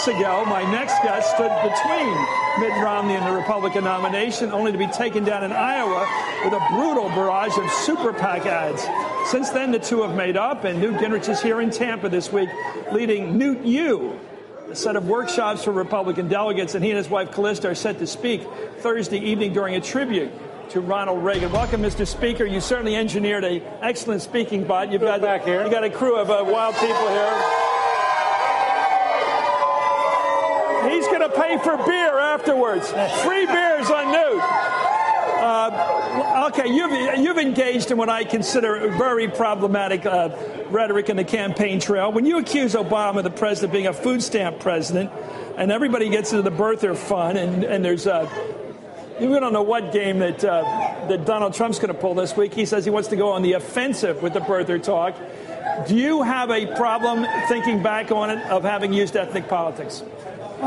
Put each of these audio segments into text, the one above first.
months ago, my next guest stood between Mitt Romney and the Republican nomination, only to be taken down in Iowa with a brutal barrage of super PAC ads. Since then, the two have made up, and Newt Gingrich is here in Tampa this week, leading Newt U, a set of workshops for Republican delegates, and he and his wife Callista are set to speak Thursday evening during a tribute to Ronald Reagan. Welcome, Mr. Speaker. You certainly engineered an excellent speaking bot. You've got back here. You got a crew of wild people here. He's going to pay for beer afterwards. Free beers on Newt. Okay, you've engaged in what I consider very problematic rhetoric in the campaign trail. When you accuse Obama, the president, of being a food stamp president, and everybody gets into the birther fun, and there's we don't know what game that Donald Trump's going to pull this week. He says he wants to go on the offensive with the birther talk. Do you have a problem thinking back on it of having used ethnic politics?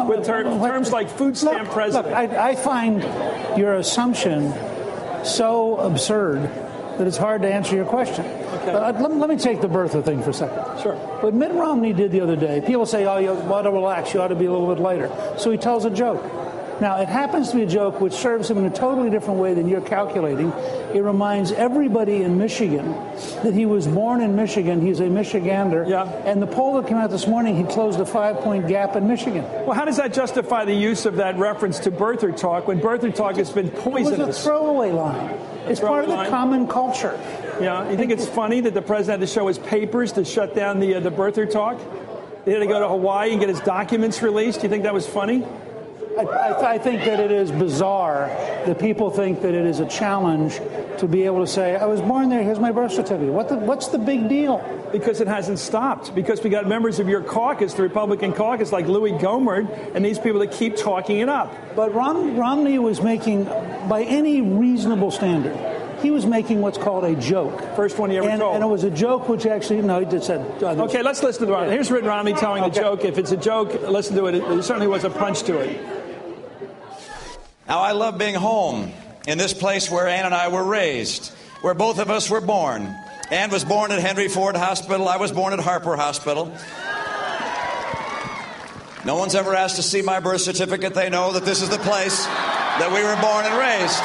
With terms like food stamp president. Look, I find your assumption so absurd that it's hard to answer your question. Okay. Let me take the birther thing for a second. Sure. What Mitt Romney did the other day, people say, oh, you ought to relax, you ought to be a little bit lighter. So he tells a joke. Now, it happens to be a joke which serves him in a totally different way than you're calculating. It reminds everybody in Michigan that he was born in Michigan. He's a Michigander. Yeah. And the poll that came out this morning, he closed a 5-point gap in Michigan. Well, how does that justify the use of that reference to birther talk when birther talk has been poisonous? It was a throwaway line. It's part of the common culture. Yeah. You think it's funny that the president had to show his papers to shut down the birther talk? He had to go to Hawaii and get his documents released? Do you think that was funny? I think that it is bizarre that people think that it is a challenge to be able to say, I was born there, here's my birth certificate. What's the big deal? Because it hasn't stopped. Because we got members of your caucus, the Republican caucus, like Louis Gohmert, and these people that keep talking it up. But Romney was making, by any reasonable standard, he was making what's called a joke. First one he ever told. And it was a joke which actually, no, he just said... Okay, let's listen to Romney. Here's Mitt Romney telling a joke. If it's a joke, listen to it. There certainly was a punch to it. Now, I love being home in this place where Ann and I were raised, where both of us were born. Ann was born at Henry Ford Hospital. I was born at Harper Hospital. No one's ever asked to see my birth certificate. They know that this is the place that we were born and raised.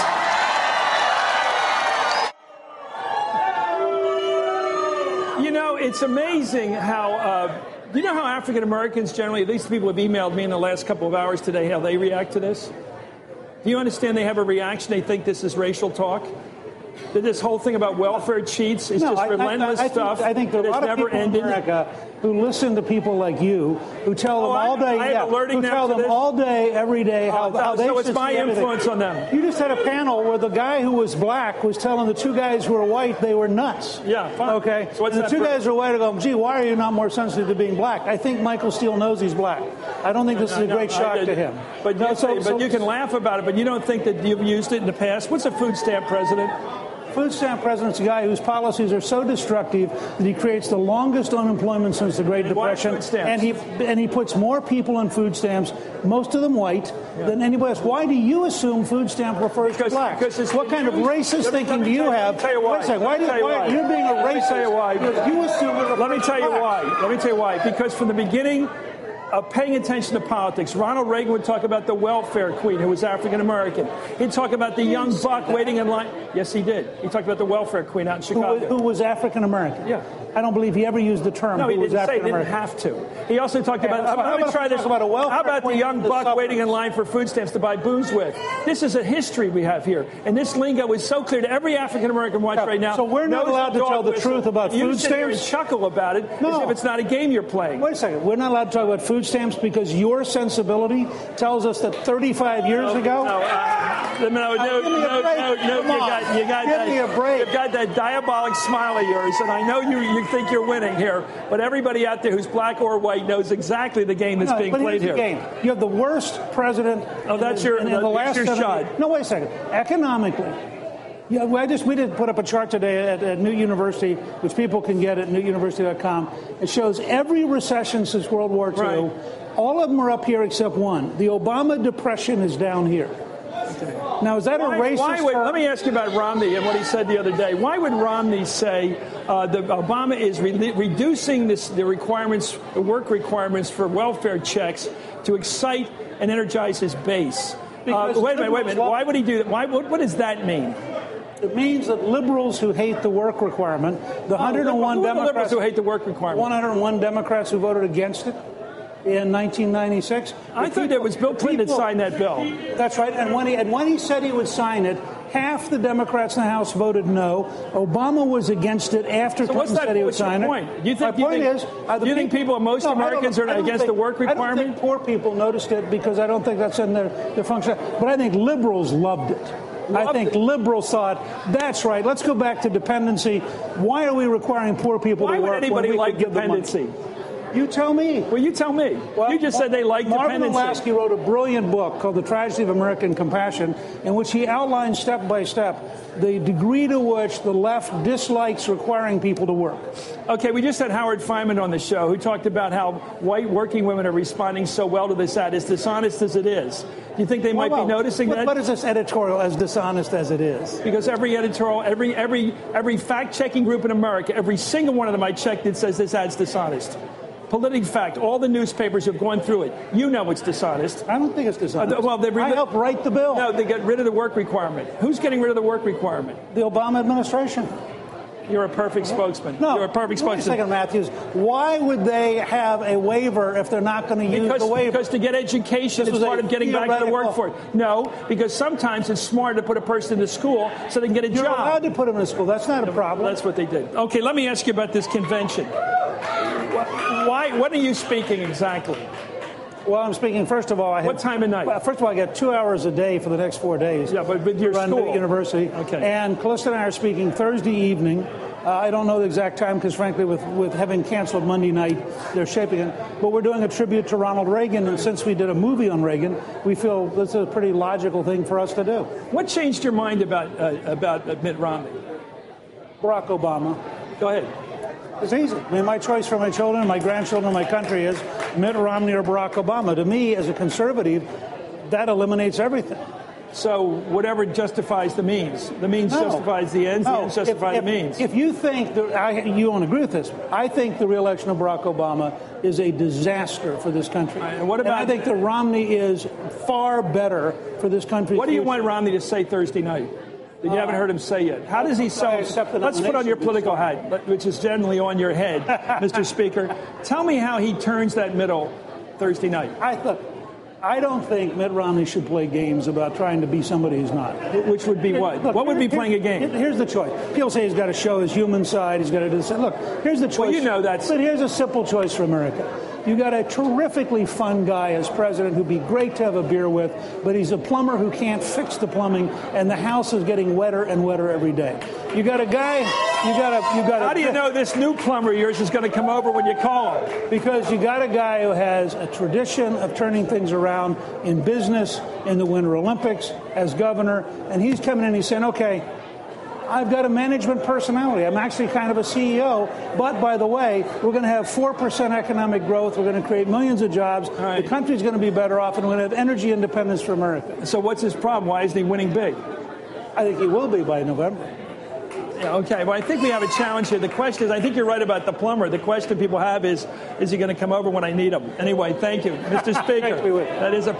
You know, it's amazing how... you know how African Americans generally, at least the people who have emailed me in the last couple of hours today, how they react to this? Do you understand they have a reaction? They think this is racial talk? That this whole thing about welfare cheats is just relentless stuff. I think there are a lot of people in America who listen to people like you, who tell them all day, who tell them all day, every day how they so it's my influence on them. You just had a panel where the guy who was black was telling the two guys who were white they were nuts. Yeah, fine. Okay. So and the two guys who were white are going, gee, why are you not more sensitive to being black? I think Michael Steele knows he's black. I don't think this is a great shock to him. But you can laugh about it, but you don't think that you've used it in the past. What's a food stamp president? Food stamp president's a guy whose policies are so destructive that he creates the longest unemployment since the Great Depression, and he puts more people on food stamps, most of them white, than anybody else. Why do you assume food stamp refers to black? What kind of racist thinking do you have? Wait a second. Why you're being a racist? Let me tell you why. You assume it refers to black. Let me tell you why. Let me tell you why. Because from the beginning of paying attention to politics, Ronald Reagan would talk about the welfare queen who was African American. He'd talk about the young buck waiting in line. Yes, he did. He talked about the welfare queen out in Chicago. Who was African American. Yeah. I don't believe he ever used the term. No, he didn't say. He didn't have to. He also talked about. Let me try this. How about the young buck waiting in line for food stamps to buy booze with? This is a history we have here, and this lingo is so clear to every African American watch right now. So we're not allowed to tell the truth about food stamps. You chuckle about it as if it's not a game you're playing. Wait a second. We're not allowed to talk about food stamps because your sensibility tells us that 35 years ago. Give me a break. You've got that diabolic smile of yours, and I know you think you're winning here, but everybody out there who's black or white knows exactly the game that's being played here. Game. You have the worst president. Oh, that's in the last shot. No, wait a second. Economically, yeah, we did put up a chart today at Newt University, which people can get at newtuniversity.com. It shows every recession since World War II. Right. All of them are up here except one. The Obama depression is down here. Now, is that a racist? Let me ask you about Romney and what he said the other day. Why would Romney say that Obama is reducing the requirements, the work requirements for welfare checks to excite and energize his base? Wait a minute. Why would he do that? What does that mean? It means that liberals who hate the work requirement, the 101 Democrats liberals who hate the work requirement, 101 Democrats who voted against it in 1996. I thought it was Bill Clinton that signed that bill. That's right. And when he said he would sign it, half the Democrats in the House voted no. Obama was against it after Clinton said he would sign it. Do you think most Americans are against the work requirement? I don't think poor people noticed it because I don't think that's in their function. But I think liberals loved it. I think liberals thought, that's right, let's go back to dependency. Why are we requiring poor people to work? Why would anybody like dependency? You tell me. Well, you tell me. Well, you just said they like dependency. Marvin Lasky wrote a brilliant book called The Tragedy of American Compassion, in which he outlines step by step the degree to which the left dislikes requiring people to work. Okay, we just had Howard Fineman on the show who talked about how white working women are responding so well to this ad, as dishonest as it is. Do you think they might be noticing that? What is this editorial as dishonest as it is? Because every editorial, every fact-checking group in America, every single one of them I checked, it says this ad's dishonest. PolitiFact, all the newspapers have gone through it. You know it's dishonest. I don't think it's dishonest. I helped write the bill. No, they got rid of the work requirement. Who's getting rid of the work requirement? The Obama administration. You're a perfect spokesman. No, you're a perfect spokesman. Wait a second, Matthews. Why would they have a waiver if they're not going to use the waiver? Because to get education is part of getting back to the workforce. No, because sometimes it's smarter to put a person into school so they can get a job. You're allowed to put them in school. That's not a problem. That's what they did. Okay, let me ask you about this convention. When are you speaking exactly? Well, I'm speaking, first of all, what time of night? Well, first of all, I got 2 hours a day for the next 4 days. Yeah, but with your school. University. Okay. And Calista and I are speaking Thursday evening. I don't know the exact time because, frankly, with having canceled Monday night, they're shaping it. But we're doing a tribute to Ronald Reagan, and since we did a movie on Reagan, we feel this is a pretty logical thing for us to do. What changed your mind about Mitt Romney? Barack Obama. Go ahead. It's easy. I mean, my choice for my children, my grandchildren, my country is Mitt Romney or Barack Obama. To me, as a conservative, that eliminates everything. So whatever justifies the means justifies the ends, the ends justify the means. If you think you won't agree with this, I think the re-election of Barack Obama is a disaster for this country. Right, and what about? I think that Romney is far better for this country. What do you want Romney to say Thursday night that you haven't heard him say yet? How does he say? Let's put on your political hat, which is generally on your head, Mr. Speaker. Tell me how he turns that middle Thursday night. I don't think Mitt Romney should play games about trying to be somebody who's not. Which would be what? Look, what would be playing a game? Here's the choice. People say he's got to show his human side. He's got to do this. Look, here's the choice. Well, you know that. But here's a simple choice for America. You got a terrifically fun guy as president who'd be great to have a beer with, but he's a plumber who can't fix the plumbing, and the house is getting wetter and wetter every day. You got a guy. How do you know this new plumber of yours is going to come over when you call him? Because you got a guy who has a tradition of turning things around in business, in the Winter Olympics, as governor, and he's coming in and he's saying, okay, I've got a management personality. I'm actually kind of a CEO. But, by the way, we're going to have 4% economic growth. We're going to create millions of jobs. Right. The country's going to be better off, and we're going to have energy independence for America. So what's his problem? Why isn't he winning big? I think he will be by November. Yeah, okay, well, I think we have a challenge here. The question is, I think you're right about the plumber. The question people have is he going to come over when I need him? Anyway, thank you, Mr. Speaker. That is a